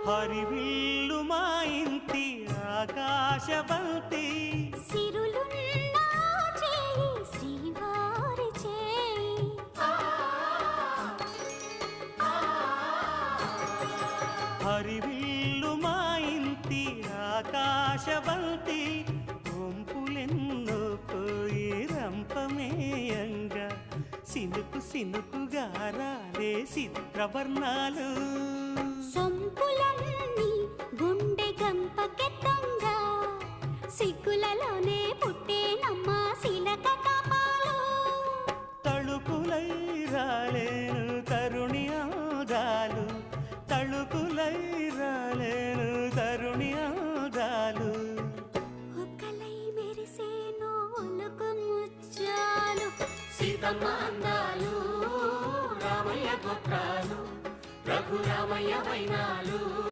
హరివిల్లు మా ఇంటి ఆకాశబంతి సిరులున్న చేయి శ్రీవారి చేయి హరివిల్లు మా ఇంటి ఆకాశబంతి వంపులెన్నో పోయి రంపమేయంగా సినుకు సినుకుగా రాలే చిత్రవర్ణాలు సొంపులన్నీ గుండె గంపకెత్తంగా సిగ్గులలోనే పుట్టేనమ్మ శిలక కపాలు తళుకులై రాలేను తరుణి ఆదాలు తళుకులై రాలేను తరుణి ఆదాలు ఒక్కలై మెరిసేను ఒలుకు ముచ్చాలు సీతమ్మ అందాలు రామయ్య గోత్రాలు రఘురామయ్య వైనాలు